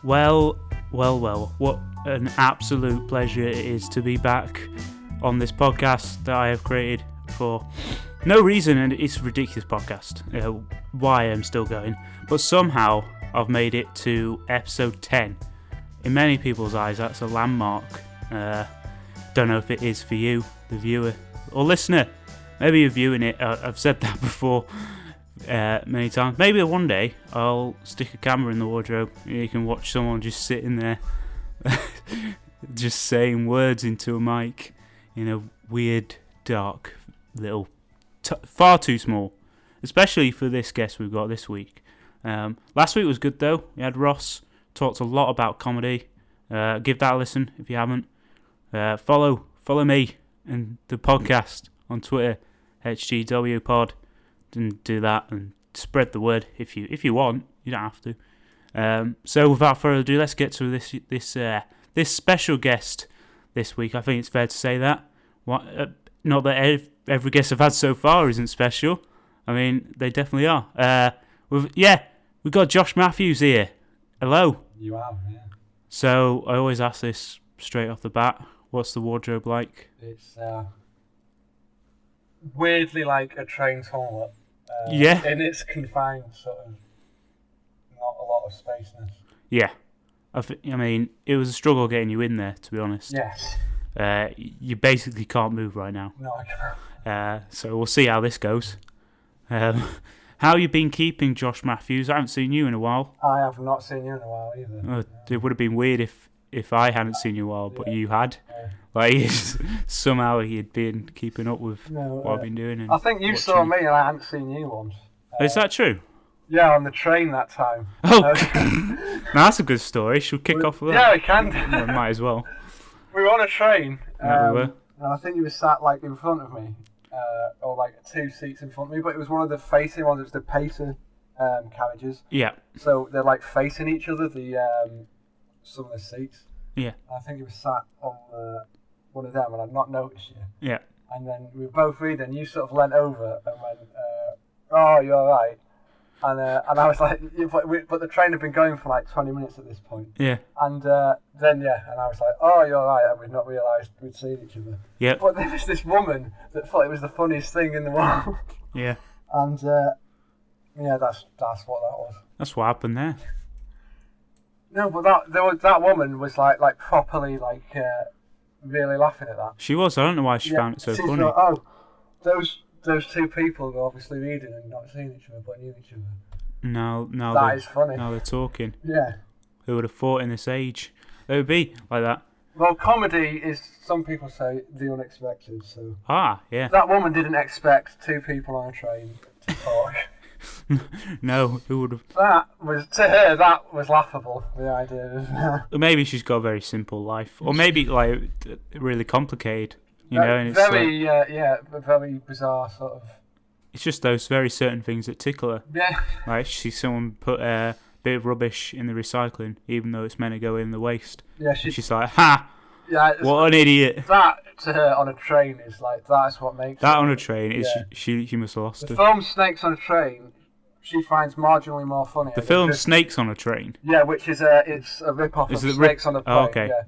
Well, what an absolute pleasure it is to be back on this podcast that I have created for no reason, and it's a ridiculous podcast, why I'm still going, but somehow I've made it to episode 10. In many people's eyes, that's a landmark. Don't know if it is for you, the viewer or listener. Maybe you're viewing it. I've said that before many times. Maybe one day I'll stick a camera in the wardrobe and you can watch someone just sitting there just saying words into a mic in a weird, dark, little, far too small, especially for this guest we've got this week. Last week was good though. We had Ross, talked a lot about comedy. Give that a listen if you haven't. Follow me and the podcast on Twitter, HGWPod, and do that and spread the word if you want. You don't have to. So without further ado, let's get to this special guest this week. I think it's fair to say that. Not that every guest I've had so far isn't special. I mean, they definitely are. We've got Josh Matthews here. Hello. You have, yeah. So I always ask this straight off the bat. What's the wardrobe like? It's weirdly like a train toilet. Yeah. In its confined sort of, not a lot of spaceness. Yeah. I mean, it was a struggle getting you in there, to be honest. Yes. You basically can't move right now. No, I can't. So we'll see how this goes. How you been keeping, Josh Matthews? I haven't seen you in a while. I have not seen you in a while either. It would have been weird if I hadn't seen you in a while, but you had. Yeah. Like, somehow you'd been keeping up with what I've been doing. And I think you saw me and I hadn't seen you once. Is that true? Yeah, on the train that time. Oh, now that's a good story. Should we kick off with that? Yeah, we can. Well, might as well. We were on a train. Yeah, we were. And I think you were sat like in front of me, or like 2 seats in front of me, but it was one of the facing ones. It was the Pacer carriages. Yeah. So they're like facing each other. Some of the seats. Yeah. I think you were sat on one of them, and I'd not noticed you. Yeah. And then we were both reading. You sort of leant over and went, "Oh, you're all right." And I was like, but the train had been going for like 20 minutes at this point. Yeah. And then and I was like, "Oh, you're all right," and we'd not realised we'd seen each other. Yeah. But there was this woman that thought it was the funniest thing in the world. Yeah. And that's what that was. That's what happened there. No, but that woman was like properly really laughing at that. She was. I don't know why she found it so funny. Thought, those two people were obviously reading and not seeing each other, but knew each other. Now That is funny. Now they're talking. Yeah. Who would have thought in this age they would be like that? Well, comedy is, some people say, the unexpected. So Yeah. that woman didn't expect two people on a train to talk. No, who would have? To her, that was laughable. The idea of Maybe she's got a very simple life, or maybe like really complicated. You know, and it's very bizarre sort of. It's just those very certain things that tickle her. Yeah. Like she sees someone put a bit of rubbish in the recycling, even though it's meant to go in the waste. Yeah, she's like, "Ha! Yeah, what an idiot!" That to her on a train is like, that's what makes that it. On a train is Yeah. she must have lost the it. film Snakes on a Train. She finds marginally more funny. The film Snakes on a Train. Yeah, which is it's a rip-off of Snakes on a Plane. Oh, okay. Yeah.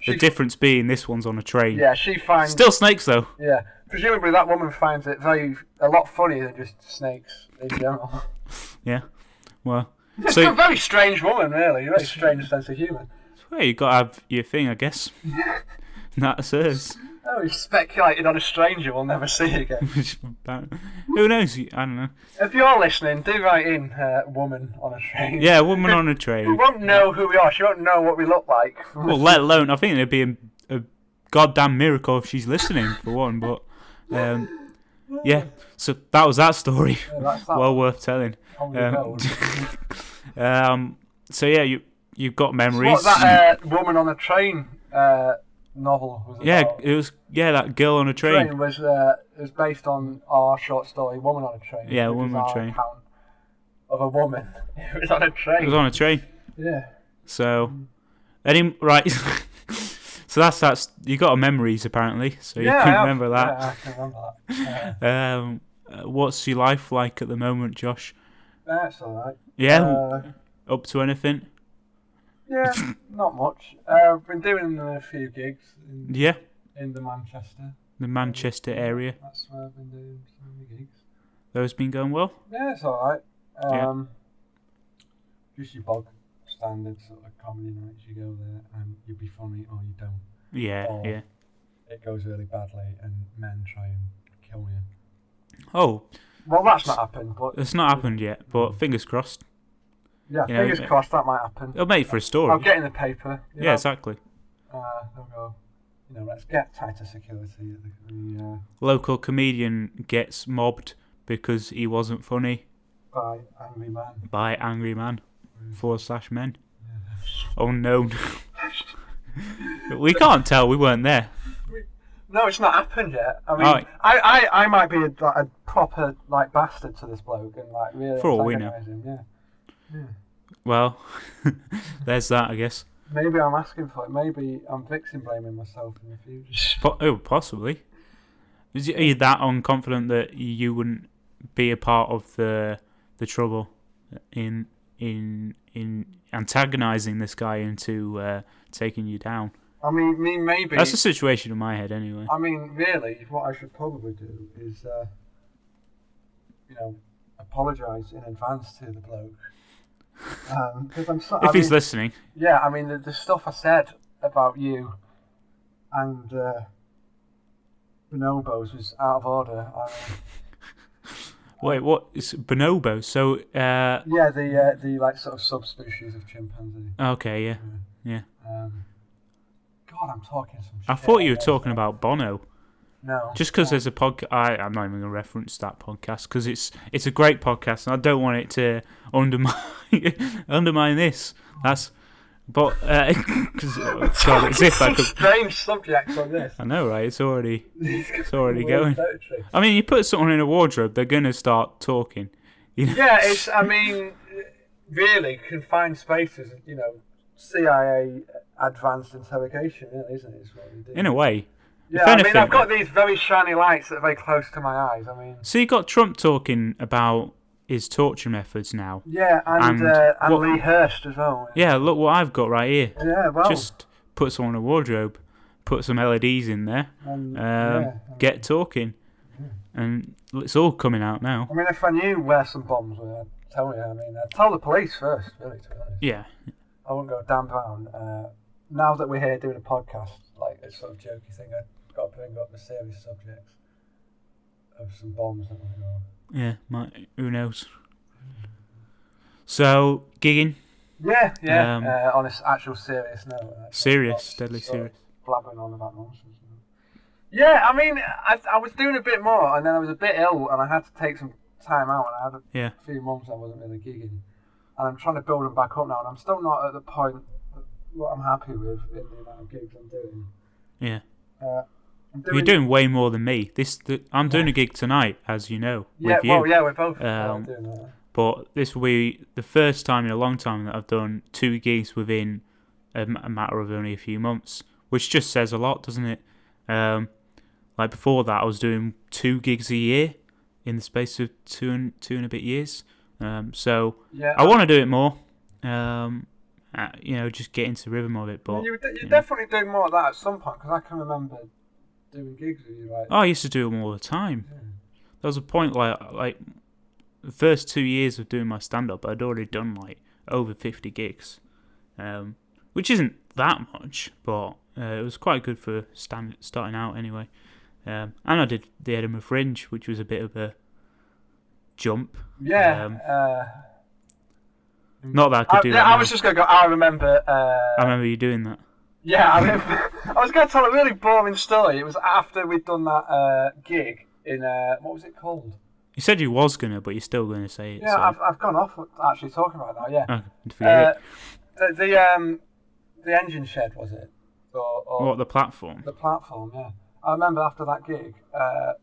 The difference being this one's on a train. Yeah, she finds still snakes though. Yeah, presumably that woman finds it a lot funnier than just snakes in general. Yeah, well, it's a very strange woman, really. A very strange sense of humour. Well, you got to have your thing, I guess. That's hers. Oh, we've speculated on a stranger we'll never see again. Who knows? I don't know. If you're listening, do write in woman on a train. Yeah, woman on a train. She won't know who we are. She won't know what we look like. Well, let alone, I think it'd be a goddamn miracle if she's listening, for one. But, yeah, so that was that story. Yeah, well worth telling. So, yeah, you've got memories. What that woman on a train novel was about. It was that girl on a train. It was based on our short story Woman on a Train. Yeah, Woman on a Train. Account of a woman who was on a train. It was on a train. Yeah. So, right. So that's you got memories apparently. So you can remember that. Yeah, I can remember that. What's your life like at the moment, Josh? That's alright. Yeah. Up to anything? Yeah, not much. I've been doing a few gigs Yeah, in the Manchester. the Manchester area. That's where I've been doing some of the gigs. Those been going well? Yeah, it's alright. Yeah. Just your bog standard sort of comedy nights. You go there and you be funny or you don't. Yeah, Or yeah. it goes really badly and men try and kill you. Oh, Well, that's not happened, but it's not happened yet, but fingers crossed. yeah, You know, fingers crossed that might happen. It'll make for a story. I'll get in the paper. You Yeah, know, exactly. they'll go, let's get tighter security at the Local comedian gets mobbed because he wasn't funny by angry man. by angry man / men. Oh no. We can't tell, we weren't there. No, it's not happened yet. I mean, Right. I might be a proper bastard to this bloke and really For all we know. antagonise him. Yeah. Well, there's that, I guess. Maybe I'm asking for it. Maybe I'm victim blaming myself in the future. Possibly. Are you that unconfident that you wouldn't be a part of the trouble in antagonising this guy into taking you down? I mean, maybe. That's the situation in my head, anyway. I mean, really, what I should probably do is, apologise in advance to the bloke. Because I'm so. If he's listening. Yeah, I mean, the stuff I said about you and bonobos was out of order. Wait, what is bonobo? So, yeah, the sort of subspecies of chimpanzee. Okay, yeah. God, I'm talking some shit. I thought you were talking about Bono. No. Just because there's a podcast, I'm not even going to reference that podcast because it's a great podcast and I don't want it to undermine this. But God, as if I could. Strange subject on this. I know, right? It's already going. I mean, you put someone in a wardrobe, they're going to start talking. Yeah, it's. I mean, really confined spaces. CIA advanced interrogation, isn't it? Is what we do. In a way. Yeah, I mean, I've got these very shiny lights that are very close to my eyes. I mean. So you got Trump talking about his torture methods now. Yeah, and Lee Hurst as well. Yeah, look what I've got right here. Yeah, well. Just put someone in a wardrobe, put some LEDs in there, get talking, and it's all coming out now. I mean, if I knew where some bombs were, I'd tell you. I mean, I'd tell the police first, really, to be honest. Yeah. I wouldn't go damn pound. Now that we're here doing a podcast, like a sort of jokey thing, I've got to bring up the serious subjects of some bombs that might go. Yeah, who knows? So, gigging? Yeah. On an actual serious note. Serious, deadly serious. Blabbering on about nonsense. Yeah, I mean, I was doing a bit more, and then I was a bit ill, and I had to take some time out, and I had a few months I wasn't really gigging. And I'm trying to build them back up now, and I'm still not at the point what I'm happy with in the amount of gigs I'm doing. Yeah. You're doing way more than me. I'm doing a gig tonight, as you know, with you. Well, yeah, we're both doing that. But this will be the first time in a long time that I've done 2 gigs within a matter of only a few months, which just says a lot, doesn't it? Like before that, I was doing 2 gigs a year in the space of two and a bit years. So I want to do it more. Just get into the rhythm of it. But you're definitely doing more of that at some point, because I can remember doing gigs with you. I used to do them all the time. Yeah. There was a point like the first 2 years of doing my stand-up, I'd already done like over 50 gigs, which isn't that much, but it was quite good for starting out anyway. And I did the Edinburgh Fringe, which was a bit of a jump. Yeah. Not that I could do that. I was just going to go, I remember you doing that. Yeah, I was going to tell a really boring story. It was after we'd done that gig in, what was it called? You said you was going to, but you're still going to say it. Yeah, so. I've gone off actually talking about it now, yeah. Forget it. The engine shed, was it? Or what, the platform? The platform, yeah. I remember after that gig,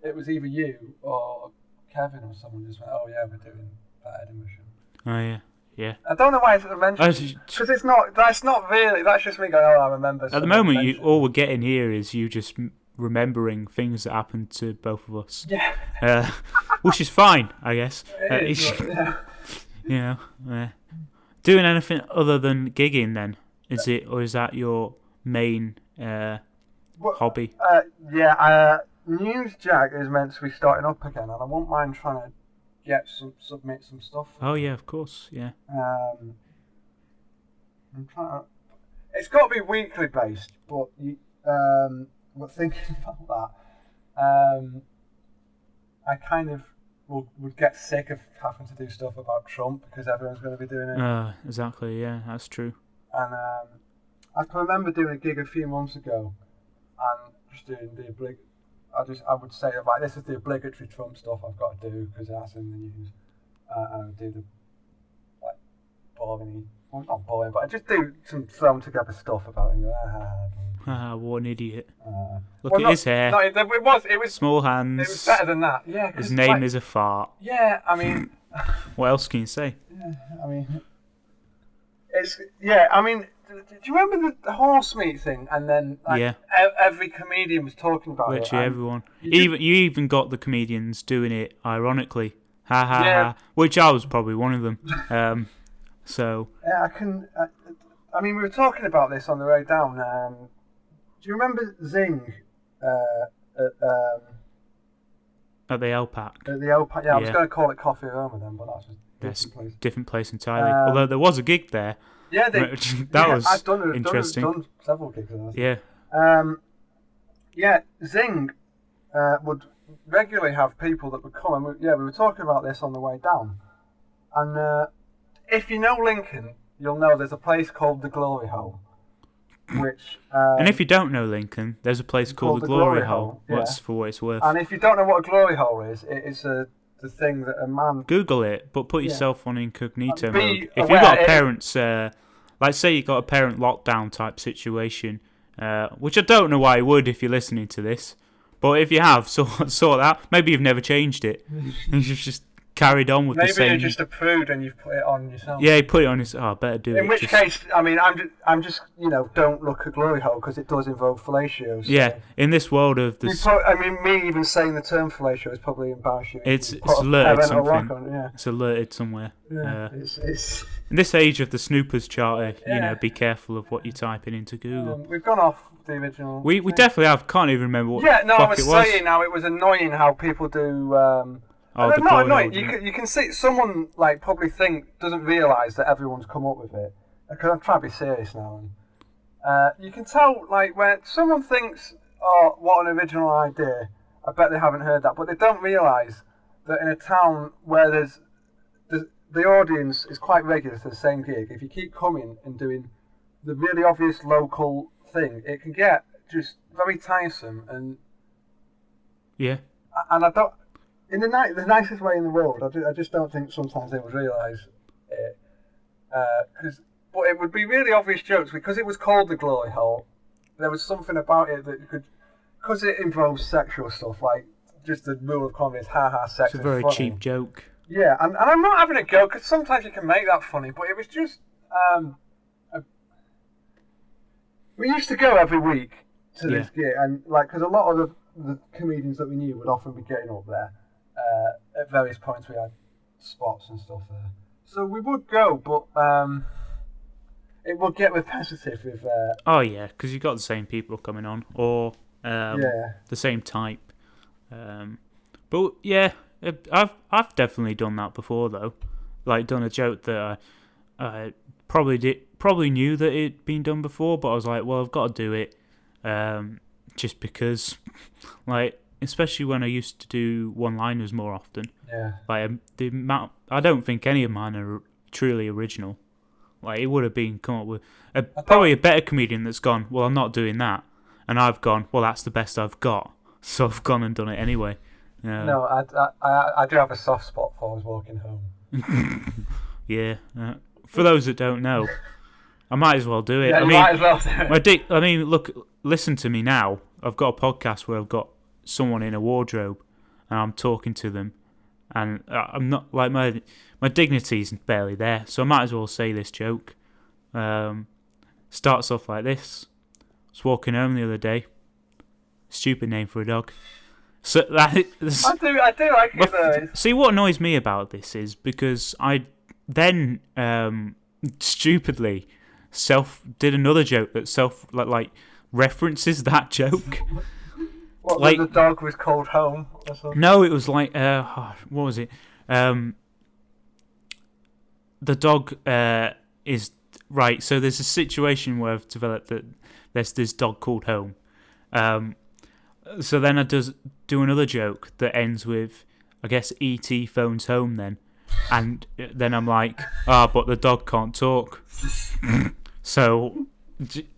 it was either you or Kevin or someone just went, oh yeah, we're doing that Edinburgh show. Oh yeah. Yeah. I don't know why it's mentioned, because that's not really, that's just me going, oh, I remember. At the moment, all we're getting here is you just remembering things that happened to both of us. Yeah. Which is fine, I guess. Yeah. Doing anything other than gigging then? Is it, or is that your main hobby? Newsjack is meant to be starting up again, and I won't mind trying to submit some stuff. Oh yeah, of course, yeah. I'm trying to. It's got to be weekly based, but we're thinking about that. I kind of would get sick of having to do stuff about Trump because everyone's going to be doing it. Exactly, yeah, that's true. And I can remember doing a gig a few months ago, and just doing the I would say like this is the obligatory Trump stuff I've got to do because that's in the news. And I would do the like boring, well not boring, but I just do some thrown together stuff about him. What an idiot! Look at his hair. No, it was small hands. It was better than that. Yeah. His name is a fart. Yeah, I mean. What else can you say? Yeah, I mean. I mean. Do you remember the horse meat thing? And then every comedian was talking about it. Literally everyone. You even got the comedians doing it ironically. Ha ha ha. Which I was probably one of them. So. Yeah, I mean, we were talking about this on the way down. Do you remember Zing? At the LPAC. At the LPAC. Yeah, I was going to call it Coffee Aroma then, but that's a different place entirely. Although there was a gig there. Yeah, was interesting. I've done several gigs of that. Yeah. Zing would regularly have people that would come. And we were talking about this on the way down. And if you know Lincoln, you'll know there's a place called the Glory Hole. Which and if you don't know Lincoln, there's a place called the Glory Hole. What's for what it's worth. And if you don't know what a glory hole is, it's the thing that a man. Google it, but put yourself on incognito mode. If you've got a parent's, like say you got a parent lockdown type situation, which I don't know why you would if you're listening to this, but if you have, sort that. Maybe you've never changed it. You've just carried on with the same. Maybe you're just a prude and you've put it on yourself. Yeah, you put it on yourself. Oh, I better do it. In which case, I mean, I'm just don't look at glory hole because it does involve fellatio. So. Yeah, in this world of this. Me even saying the term fellatio is probably embarrassing. It's alerted something. It's alerted somewhere. Yeah, it's. In this age of the snoopers charter, be careful of what you're typing into Google. We've gone off the original. We definitely have. Can't even remember what. Yeah, no, I was saying now it was annoying how people do. Not annoying. You can see someone probably doesn't realise that everyone's come up with it. Because I'm trying to be serious now. And, you can tell when someone thinks, "Oh, what an original idea!" I bet they haven't heard that, but they don't realise that in a town where there's the audience is quite regular to the same gig. If you keep coming and doing the really obvious local thing, it can get just very tiresome and. Yeah. And I don't. In the nicest way in the world, I just don't think sometimes they would realise it. But it would be really obvious jokes because it was called the Glory Hole. There was something about it that could, because it involves sexual stuff, just the rule of comedy is sex. It's a very cheap joke. Yeah, and I'm not having a go because sometimes you can make that funny, but it was just. We used to go every week to this gig, and because a lot of the comedians that we knew would often be getting up there. At various points we had spots and stuff there. So we would go, but it would get repetitive with... Oh yeah, because you've got the same people coming on, or the same type. But yeah, I've definitely done that before though. Done a joke that I probably knew that it'd been done before, but I was like, well, I've got to do it, just because, especially when I used to do one-liners more often. Yeah. The amount, I don't think any of mine are truly original. It would have been come up with probably a better comedian that's gone, well, I'm not doing that, and I've gone, well, that's the best I've got, so I've gone and done it anyway. No, I do have a soft spot for I was walking home. Yeah. For those that don't know, I might as well do it. Yeah, might as well do it. Look, listen to me now. I've got a podcast where I've got someone in a wardrobe and I'm talking to them, and I'm not my dignity's barely there, so I might as well say this joke. Starts off like this. I was walking home the other day. Stupid name for a dog. So I do like it though. See, what annoys me about this is because I then stupidly did another joke that like references that joke. What, like the dog was called home or something? No, it was like what was it? The dog is right. So there's a situation where I've developed that there's this dog called home. So then I do another joke that ends with, I guess, E.T. phones home then. And then I'm like, but the dog can't talk. So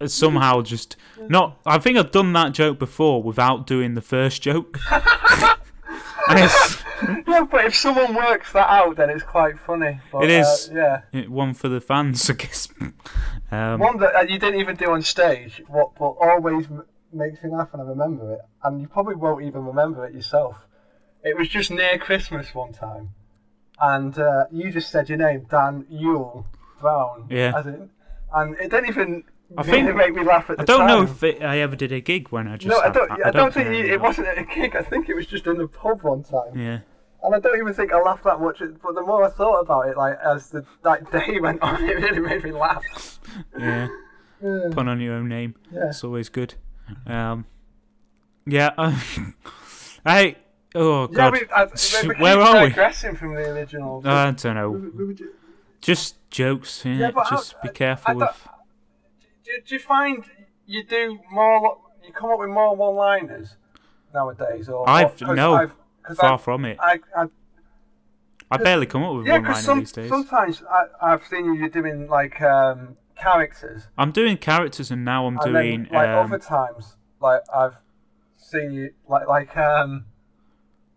somehow just not. I think I've done that joke before without doing the first joke. Yeah, but if someone works that out, then it's quite funny. But, it is. Yeah. One for the fans, I guess. One that you didn't even do on stage, but always makes me laugh, and I remember it. And you probably won't even remember it yourself. It was just near Christmas one time. And you just said your name, Dan Yule Brown. Yeah. And it didn't even make me laugh at the time. I don't know if I ever did a gig when I just... No, I don't think it wasn't at a gig. I think it was just in the pub one time. Yeah. And I don't even think I laughed that much. But the more I thought about it, like as the day went on, it really made me laugh. Yeah. Pun on your own name. Yeah. It's always good. Yeah. Oh God! Where are we? Digressing from the original. I don't know. Just jokes. Yeah, just be careful with. Do you find you do more? You come up with more one-liners nowadays, or far from it. I barely come up with one-liners these days. Sometimes I've seen you're doing like characters. I'm doing characters, and now I'm doing. Then, like other times, like I've seen you like.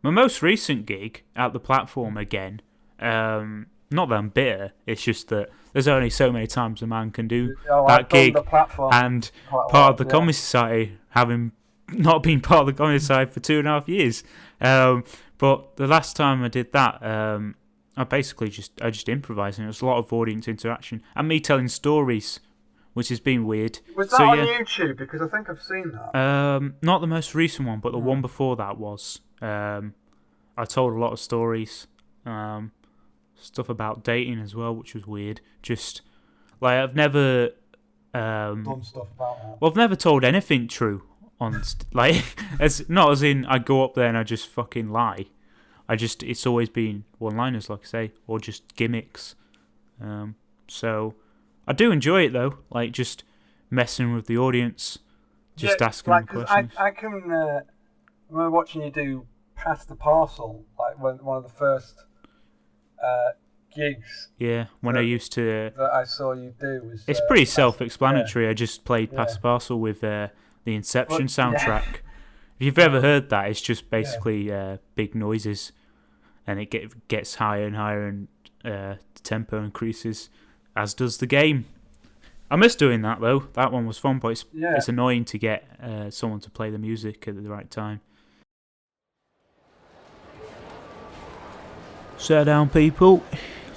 My most recent gig at the Platform again, not that I'm bitter, it's just that there's only so many times a man can do that gig, and part of the Comedy Society, having not been part of the Comedy Society for 2.5 years. But the last time I did that, I just improvised, and it was a lot of audience interaction, and me telling stories, which has been weird. Was that on YouTube? Because I think I've seen that. Not the most recent one, but the one before that was. I told a lot of stories, stuff about dating as well, which was weird. Just like I've never done stuff about that. Well, I've never told anything true on not as in I go up there and I just fucking lie. It's always been one-liners, like I say, or just gimmicks. So I do enjoy it though, like just messing with the audience, just asking them questions. I can remember watching you do Pass the Parcel, like one of the first gigs. Yeah, when I used to. That I saw you do was. It's pretty self-explanatory. I just played Pass the Parcel with the Inception soundtrack. If you've ever heard that, it's just basically big noises, and it gets higher and higher, and the tempo increases, as does the game. I miss doing that though. That one was fun, but it's annoying to get someone to play the music at the right time. Sit down, people.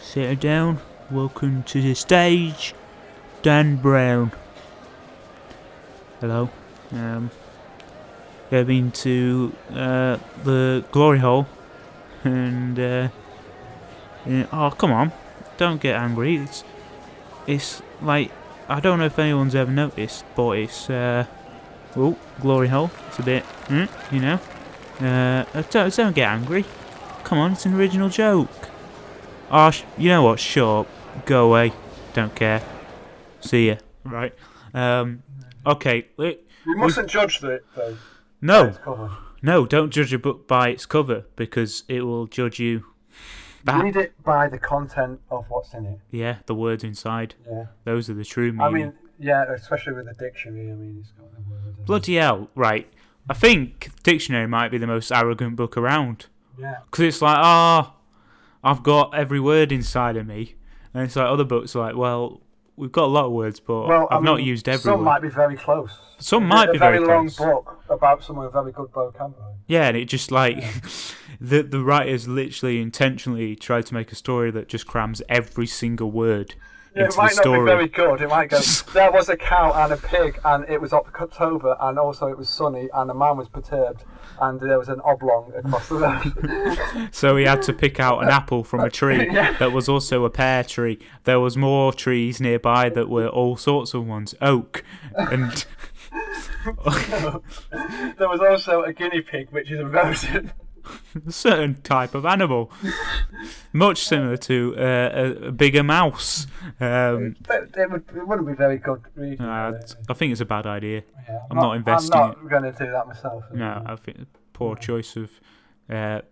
Sit down. Welcome to the stage, Dan Brown. Hello. I've been to the Glory Hole, and oh come on, don't get angry. It's like I don't know if anyone's ever noticed, but it's Glory Hole. It's a bit, don't get angry. Come on, it's an original joke. Oh, you know what? Shut up. Go away. Don't care. See ya. Right. Okay. You mustn't judge it, though. No, don't judge a book by its cover, because it will judge you back. Read it by the content of what's in it. Yeah, the words inside. Yeah. Those are the true meaning. I mean, yeah, especially with the dictionary. I mean, it's got the word. Bloody hell, right. I think Dictionary might be the most arrogant book around. Yeah. Because it's like, I've got every word inside of me. And it's like other books are like, well, we've got a lot of words, but I've not used every word. Some might be very close. Some might be very close. A very long book about someone with a very good vocabulary. Yeah, and it just like, the writers literally intentionally tried to make a story that just crams every single word into might the story. Not be very good. It might go, there was a cow and a pig, and it was October, and also it was sunny, and a man was perturbed, and there was an oblong across the road. So he had to pick out an apple from a tree that was also a pear tree. There was more trees nearby that were all sorts of ones, oak, and... There was also a guinea pig, which is a rodent. A certain type of animal, much similar to a bigger mouse. It wouldn't be very good reading. I think it's a bad idea. Yeah, I'm not investing. I'm not going to do that myself. No, I think poor choice of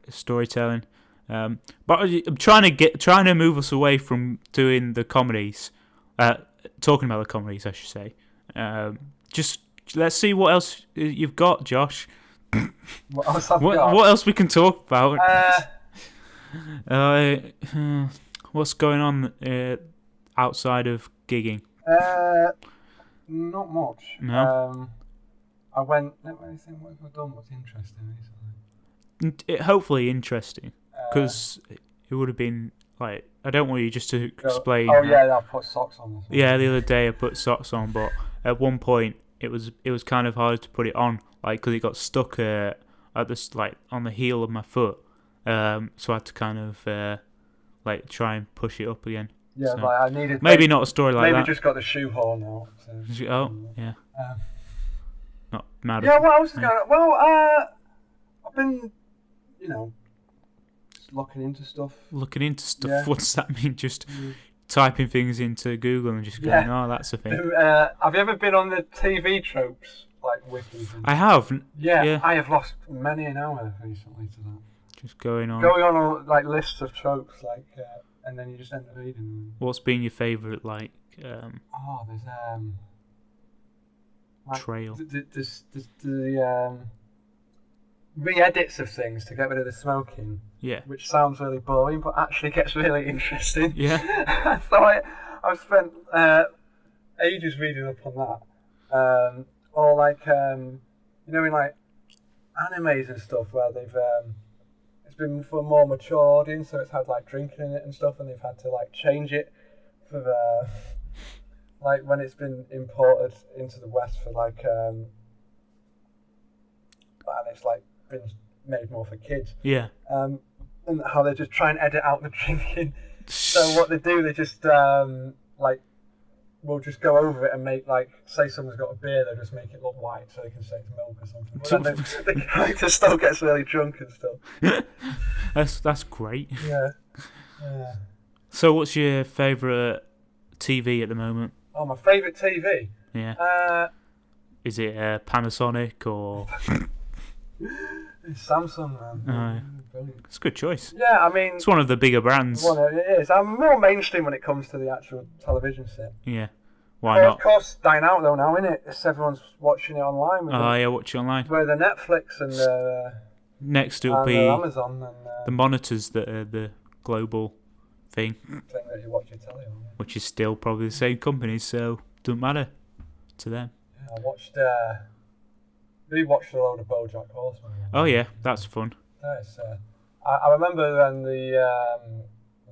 storytelling. But I'm trying to move us away from doing the comedies. Talking about the comedies, I should say. Just let's see what else you've got, Josh. What else I've got? What else we can talk about? What's going on outside of gigging? Not much. No. I went. Let me think. What have I done? What's interesting recently? Hopefully interesting, because it would have been like, I don't want you just to explain. Oh yeah, I put socks on. Yeah, the other day I put socks on, but at one point it was kind of hard to put it on, like because it got stuck at this, like on the heel of my foot. So I had to kind of like try and push it up again. Yeah, so like I needed. Maybe not a story like that. Maybe just got the shoehorn out. So. Oh yeah. Not mad. Yeah, what else is going on? Well, I've been, looking into stuff. Looking into stuff. Yeah. What does that mean? Just typing things into Google and just going, oh, that's a thing. Have you ever been on the TV tropes, like wikis? I have. Yeah, I have lost many an hour recently to that. Just going on all, like lists of tropes, like, and then you just end up reading them. What's been your favourite, like? There's like, trail. The re-edits of things to get rid of the smoking. Yeah. Which sounds really boring, but actually gets really interesting. Yeah. So I've spent ages reading up on that. Or like, in like animes and stuff where they've it's been for a more mature audience, so it's had like drinking in it and stuff, and they've had to like change it for the like when it's been imported into the West for like and it's like been made more for kids. Yeah. And how they just try and edit out the drinking. So what they do, they just like we'll just go over it and make like, say someone's got a beer, they'll just make it look white so they can say it's milk or something. But then the character still gets really drunk and stuff. That's great. Yeah. So what's your favourite TV at the moment? Oh, my favourite TV? Yeah. Is it Panasonic or... It's Samsung, man. It's a good choice. Yeah, I mean... It's one of the bigger brands. It is. I'm more mainstream when it comes to the actual television set. Yeah. Why not? Of course, dying out though now, isn't it? Everyone's watching it online. Yeah, watch it online. Where the Netflix and the... Next it'll be Amazon and... the monitors that are the global thing. Thing that you watch your telly on. Yeah. Which is still probably the same company, so doesn't matter to them. Yeah, I watched... We watched a load of BoJack Horseman. Oh yeah, that's fun. That is, I remember when the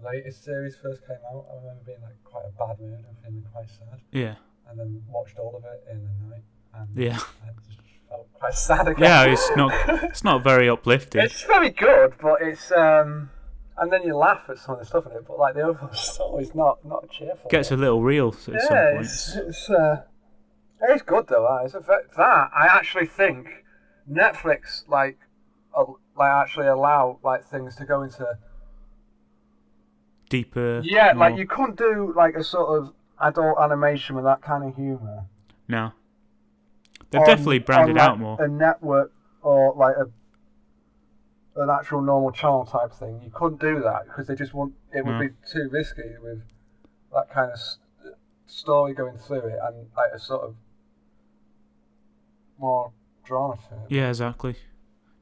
latest series first came out, I remember being like quite a bad mood and feeling quite sad. Yeah. And then watched all of it in the night. And yeah. I just felt quite sad again. Yeah, it's not very uplifting. It's very good, but it's and then you laugh at some of the stuff in it, but like the overall story is not cheerful. Gets a little real at some points. It's good though. That I actually think Netflix like actually allow like things to go into deeper. Yeah, more... like you couldn't do like a sort of adult animation with that kind of humour. No, they've definitely branded like out more. A network or like an actual normal channel type thing. You couldn't do that because they just want it would be too risky with that kind of story going through it and like a sort of more drama to it. Yeah, exactly.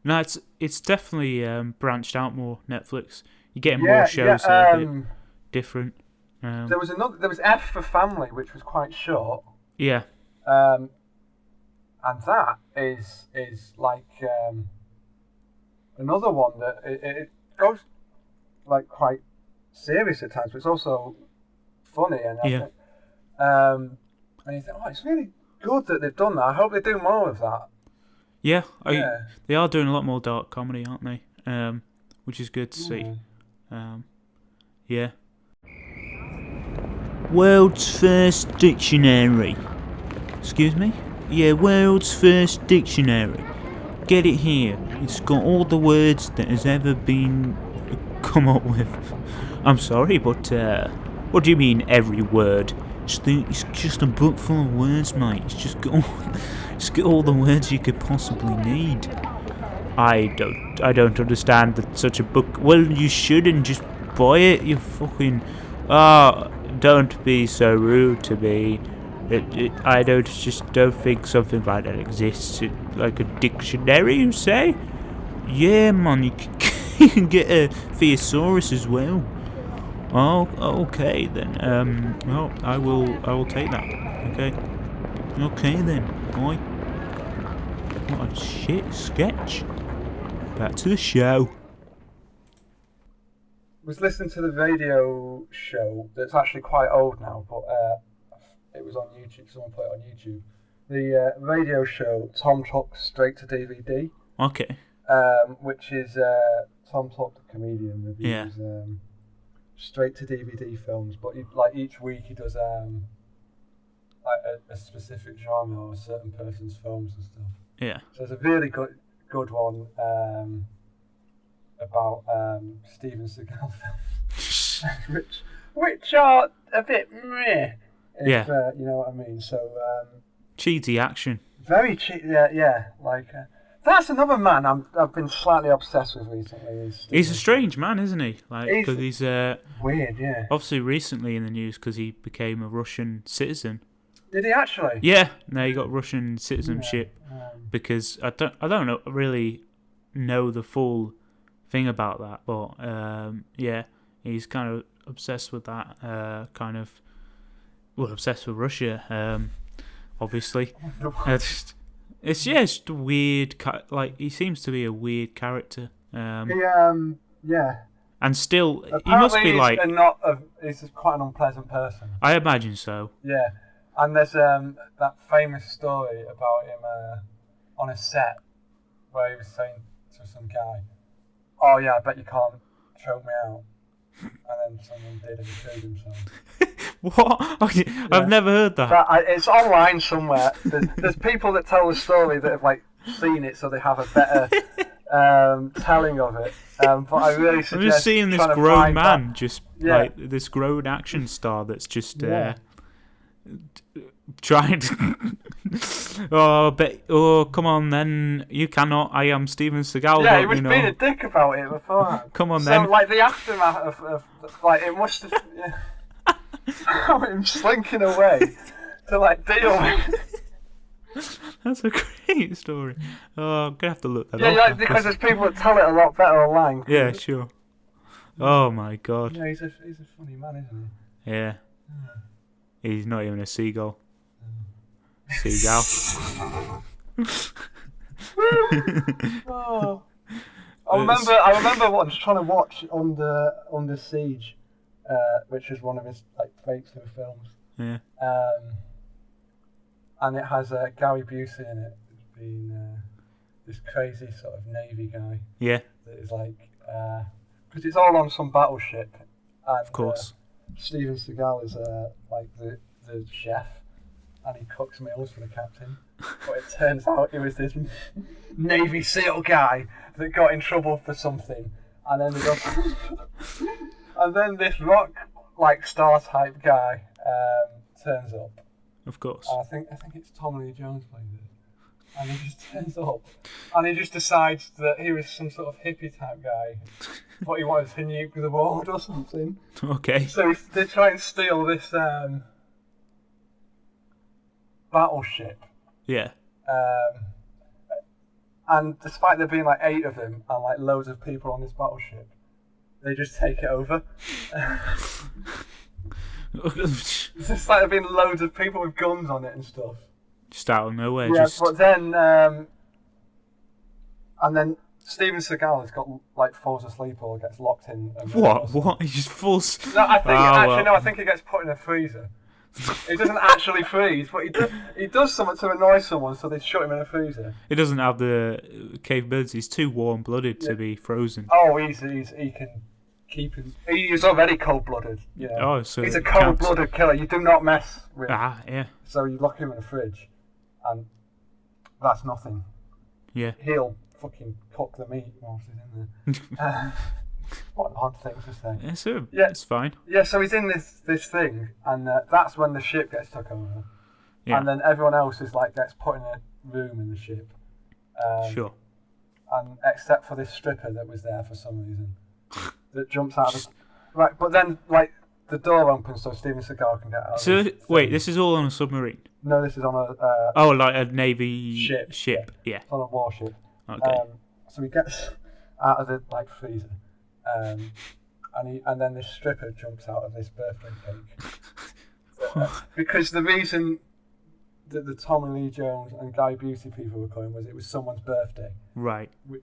No, it's definitely branched out more. Netflix, you're getting more shows that are a bit different. There was F for Family, which was quite short. Yeah. And that is like another one that it goes like quite serious at times, but it's also funny, and and you think, oh, it's really good that they've done that. I hope they do more of that. Yeah, they are doing a lot more dark comedy, aren't they? Which is good to see. Yeah. World's first dictionary. Excuse me? Yeah, world's first dictionary. Get it here. It's got all the words that has ever been come up with. I'm sorry, but what do you mean every word? It's just a book full of words, mate. It's just got all the words you could possibly need. I don't understand that such a book. Well, you shouldn't just buy it. You fucking don't be so rude to me. I don't think something like that exists. Like a dictionary, you say? Yeah, man, you can get a thesaurus as well. Oh, okay then. Well, I will take that. Okay then, boy. What a shit sketch. Back to the show. I was listening to the radio show that's actually quite old now, but it was on YouTube. Someone put it on YouTube. The radio show Tom Talks Straight to DVD. Okay. Which is Tom Talk, the comedian, reviews straight to DVD films. But each week he does like a specific genre or a certain person's films and stuff. Yeah. So it's a really good one about Steven Seagal films, which are a bit meh. If, you know what I mean. So cheesy action. Very cheesy. Yeah. Like that's another man I've been slightly obsessed with recently. He's a strange man, isn't he? Like because he's weird. Yeah. Obviously, recently in the news because he became a Russian citizen. Did he actually? Yeah. No, he got Russian citizenship because I don't really know the full thing about that, but he's kind of obsessed with that. Obsessed with Russia. Obviously, it's just a weird. Like he seems to be a weird character. Yeah. And still, apparently he must be like. He's just quite an unpleasant person. I imagine so. Yeah, and there's that famous story about him on a set where he was saying to some guy, "Oh yeah, I bet you can't choke me out," and then someone did and he killed himself. What? I've never heard that. It's online somewhere. There's people that tell the story that have like seen it, so they have a better telling of it. But I really suggest. I'm just seeing this grown man, like this grown action star that's just trying to. Come on then! You cannot. I am Steven Seagal. Yeah, he was being a dick about it before. Come on then. So like the aftermath of like it must have. Yeah. Him slinking away to like deal with. That's a great story. Oh, I'm gonna have to look that up. Yeah, because there's people that tell it a lot better online. Yeah, sure. Oh my god. Yeah, he's a funny man, isn't he? Yeah. He's not even a seagull. Seagull. Oh. I remember once trying to watch Under Siege. Which is one of his like breakthrough films. Yeah. And it has Gary Busey in it, being this crazy sort of Navy guy. Yeah. That is like, because it's all on some battleship. And, of course. Steven Seagal is like the chef, and he cooks meals for the captain. But it turns out it was this Navy SEAL guy that got in trouble for something, and ended up. And then this rock like star type guy turns up. Of course. I think it's Tommy Lee Jones playing it. And he just turns up and he just decides that he was some sort of hippie type guy, but he wanted to nuke the world or something. Okay. So they try and steal this battleship. Yeah. And despite there being like 8 of them and like loads of people on this battleship, they just take it over. It's just like there been loads of people with guns on it and stuff. Just out of nowhere. Yeah, but then and then Steven Seagal has got like falls asleep or gets locked in. What? He just falls. No, I think I think he gets put in a freezer. He doesn't actually freeze, but he does something to annoy someone, so they shut him in a freezer. He doesn't have the capabilities. He's too warm-blooded to be frozen. Oh, he can keep him. He's already cold-blooded. You know? Oh, so he's a cold-blooded killer. You do not mess with. Yeah. So you lock him in a fridge, and that's nothing. Yeah. He'll fucking cook the meat whilst he's in there. What an odd thing to say. It's fine. Yeah, so he's in this thing, and that's when the ship gets took over. Yeah. And then everyone else is like gets put in a room in the ship. Sure. And except for this stripper that was there for some reason, that jumps out of the... Right, but then like the door opens so Steven Seagal can get out. So wait, this is all on a submarine? No, this is on a... like a Navy ship. Yeah. It's on a warship. Okay. So he gets out of the freezer. And then this stripper jumps out of this birthday cake. Because the reason that the Tommy Lee Jones and Guy Busey people were coming was it was someone's birthday. Right. Which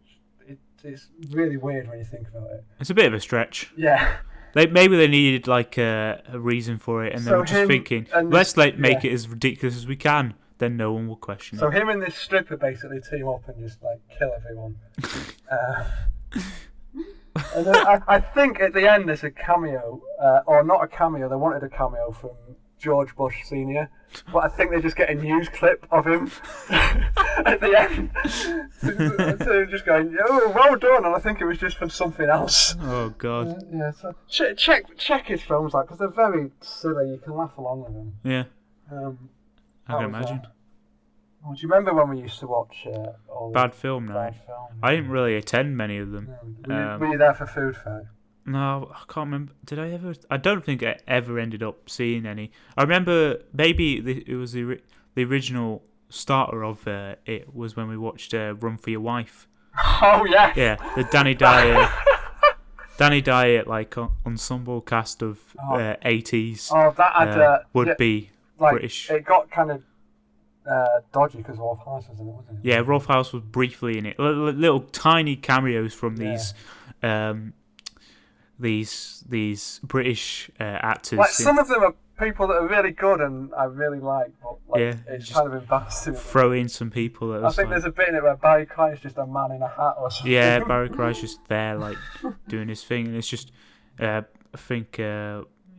it's really weird when you think about it. It's a bit of a stretch. Yeah. Maybe they needed like a reason for it, and they were just thinking, let's make it as ridiculous as we can. Then no one will question it. So him and this stripper basically team up and just like kill everyone. And then I think at the end there's a cameo, or not a cameo. They wanted a cameo from George Bush Senior, but I think they just get a news clip of him at the end. So just going, "Oh, well done," and I think it was just from something else. Oh God. Yeah. So check his films out because they're very silly. You can laugh along with them. Yeah. I can imagine. Do you remember when we used to watch Bad Film Night? I didn't really attend many of them. No. Were you there for Food Fair? No, I can't remember. Did I ever? I don't think I ever ended up seeing any. I remember maybe it was the original starter of it was when we watched Run for Your Wife. Oh yeah. Yeah, the Danny Dyer like ensemble cast of 80s. Oh, that had would be like, British. It got kind of dodgy because Rolf Harris was in it, wasn't it? Yeah, Rolf Harris was briefly in it. Little tiny cameos from these British actors. Like some of them are people that are really good and I really like, but it's kind of embarrassing. Throw in some people that I think there's a bit in it where Barry Cry's just a man in a hat or something. Yeah, Barry Cry's just there like doing his thing, and it's just I think.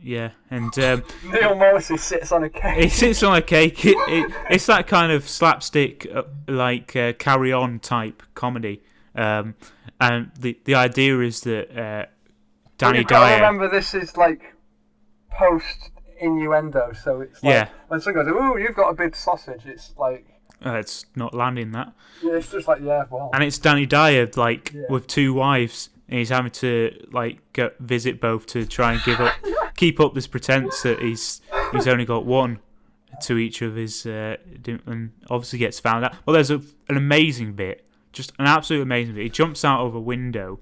And Neil Morrissey sits on a cake. He sits on a cake. It's that kind of slapstick, Carry On type comedy. And the idea is that Danny Dyer. Remember, this is like post innuendo, so it's like when someone goes, "Ooh, you've got a big sausage," it's like it's not landing that. Yeah, it's just like well. And it's Danny Dyer with two wives. And he's having to go visit both to try and keep up this pretense that he's only got one to each of his, and obviously gets found out. Well, there's an amazing bit, just an absolute amazing bit. He jumps out of a window,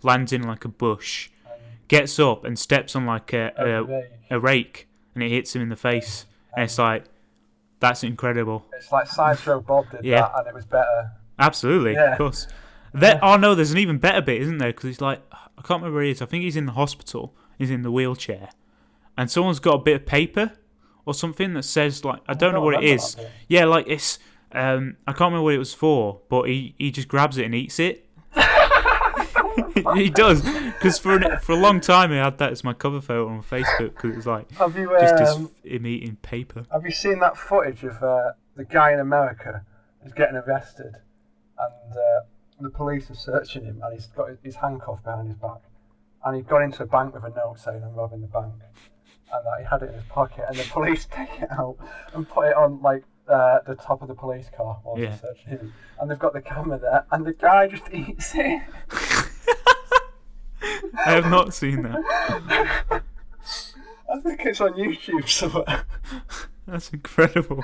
lands in like a bush, gets up and steps on like a rake, and it hits him in the face. And it's like, that's incredible. It's like Sideshow Bob did that, and it was better. Absolutely, of course. There's an even better bit, isn't there? Because he's like, I can't remember where he is. I think he's in the hospital. He's in the wheelchair. And someone's got a bit of paper or something that says, like, I don't know what it is. Yeah, like, it's, I can't remember what it was for, but he just grabs it and eats it. He does. Because for a long time, I had that as my cover photo on Facebook, because it was like, just him eating paper. Have you seen that footage of the guy in America who's getting arrested? And the police are searching him, and he's got his handcuff behind his back, and he got into a bank with a note saying, "I'm robbing the bank," and he had it in his pocket, and the police take it out and put it on like the top of the police car while they're searching him, and they've got the camera there, and the guy just eats it. I have not seen that. I think it's on YouTube somewhere. That's incredible.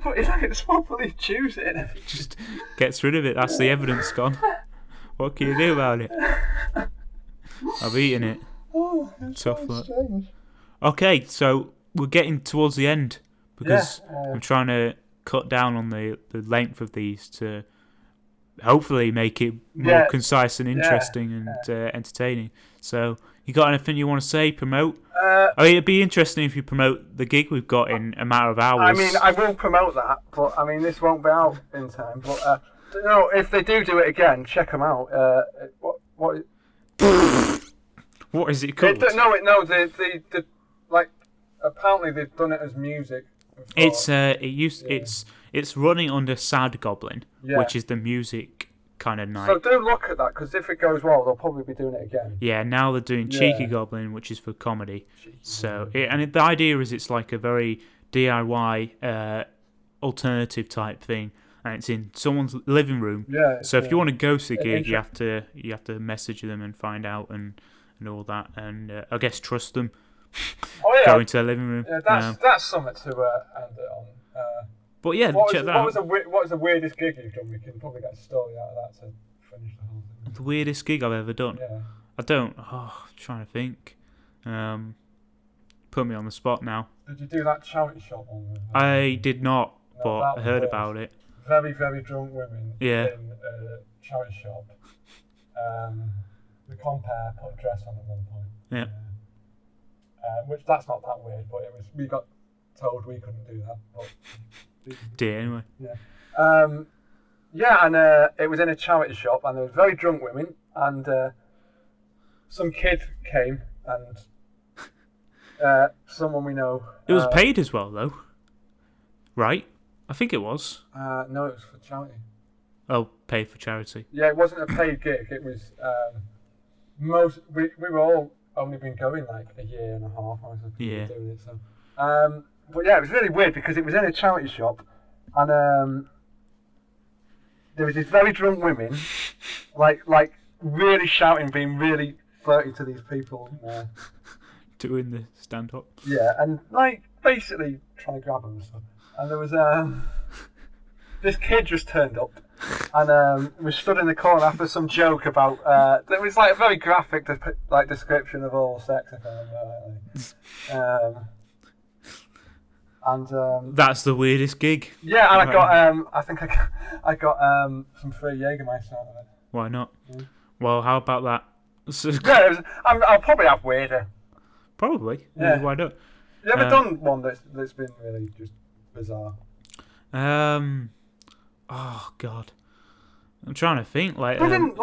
But it's properly chews it and everything. Just gets rid of it. That's the evidence gone. What can you do about it? I've eaten it. Oh, it's tough so luck. strange. Okay, so we're getting towards the end because I'm trying to cut down on the length of these to hopefully make it more concise and interesting and entertaining. So, you got anything you want to say, promote? I mean, it'd be interesting if you promote the gig we've got in a matter of hours. I mean, I will promote that, but I mean, this won't be out in time. But no, if they do it again, check them out. What is it called? They like apparently they've done it as music. Before. It's running under Sad Goblin, which is the music kind of night. So do look at that, because if it goes well, they'll probably be doing it again. Yeah, now they're doing Cheeky Goblin, which is for comedy. The idea is it's like a very DIY alternative type thing, and it's in someone's living room. Yeah. So if you want to go to the gig, you have to message them and find out and all that, and I guess trust them. Go into their living room. Yeah, that's something to end it on. But yeah, check that out. What was the weirdest gig you've done? We can probably get a story out of that to finish the whole thing. The weirdest gig I've ever done? Yeah. I don't... I'm trying to think. Put me on the spot now. Did you do that charity shop one? I did not, but I heard about it. Very, very drunk women in a charity shop. The compare put a dress on at one point. Yeah. Which that's not that weird, but we got told we couldn't do that. But did anyway. Yeah. And it was in a charity shop, and there was very drunk women, and some kid came, and someone we know. It was paid as well, though. Right? I think it was. No, it was for charity. Oh, paid for charity. Yeah, it wasn't a paid gig. It was we were all only been going like a year and a half. I was doing it, so. But yeah, it was really weird because it was in a charity shop, and there was these very drunk women, like really shouting, being really flirty to these people. Doing the stand up. Yeah, and like basically trying to grab them and stuff. And there was this kid just turned up, and we stood in the corner after some joke about there was like a very graphic description of oral sex, if I remember rightly. And that's the weirdest gig. Yeah, and I think I got some free Jägermeister out of it. Why not? Yeah. Well, how about that? Yeah, I'll probably have weirder. Probably. Yeah. Why not? You ever done one that's been really just bizarre? Oh God, I'm trying to think. Didn't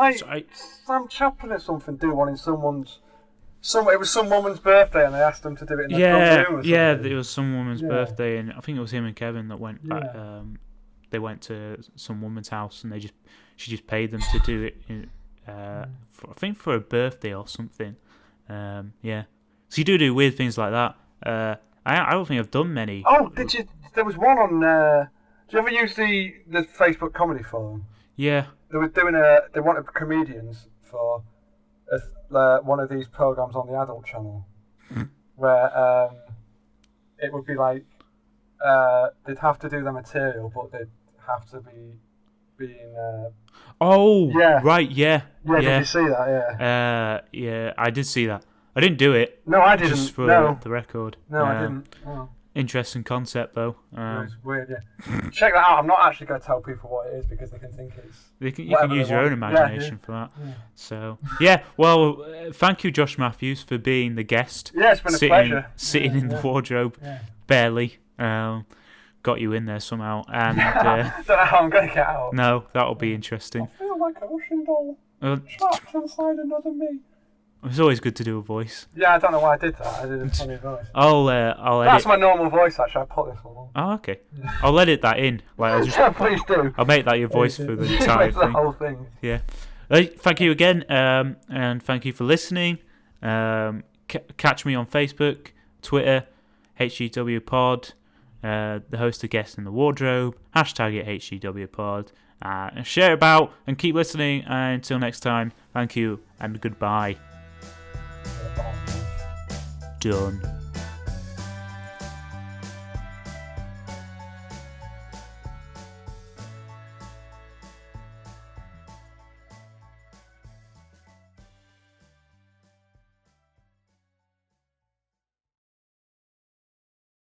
Sam Chaplin or something do one in someone's? It was some woman's birthday, and they asked them to do it in their front room or something. Yeah, it was some woman's birthday, and I think it was him and Kevin that went back. They went to some woman's house, and she just paid them to do it. I think for a birthday or something. Yeah. So you do weird things like that. I don't think I've done many. Oh, did you? There was one on. Do you ever use the Facebook comedy forum? Yeah. They were doing They wanted comedians for one of these programs on the Adult Channel, where it would be like they'd have to do the material, but they'd have to be being. Right. Yeah. Yeah. Did you see that? Yeah. Yeah, I did see that. I didn't do it. No, I didn't. Just for the record. No, I didn't. Oh. Interesting concept, though. It's weird, yeah. Check that out. I'm not actually going to tell people what it is because they can think it's. You can use your own imagination for that. Yeah. So, yeah. Well, thank you, Josh Matthews, for being the guest. Yeah, it's been a pleasure. Sitting in the wardrobe, barely. Got you in there somehow, and don't know how I'm going to get out. No, that'll be interesting. I feel like a Russian doll trapped inside another me. It's always good to do a voice. Yeah, I don't know why I did that. I did a funny voice. I'll edit. That's my normal voice, actually. I put this one on. Oh, okay. I'll edit that in. Yeah, please do. I'll make that your voice for the entire thing. The whole thing. Yeah. Thank you again, and thank you for listening. Catch me on Facebook, Twitter, HGWPod, the host of Guest in the Wardrobe, hashtag it HGWPod. Share it about and keep listening. Until next time, thank you and goodbye. Done.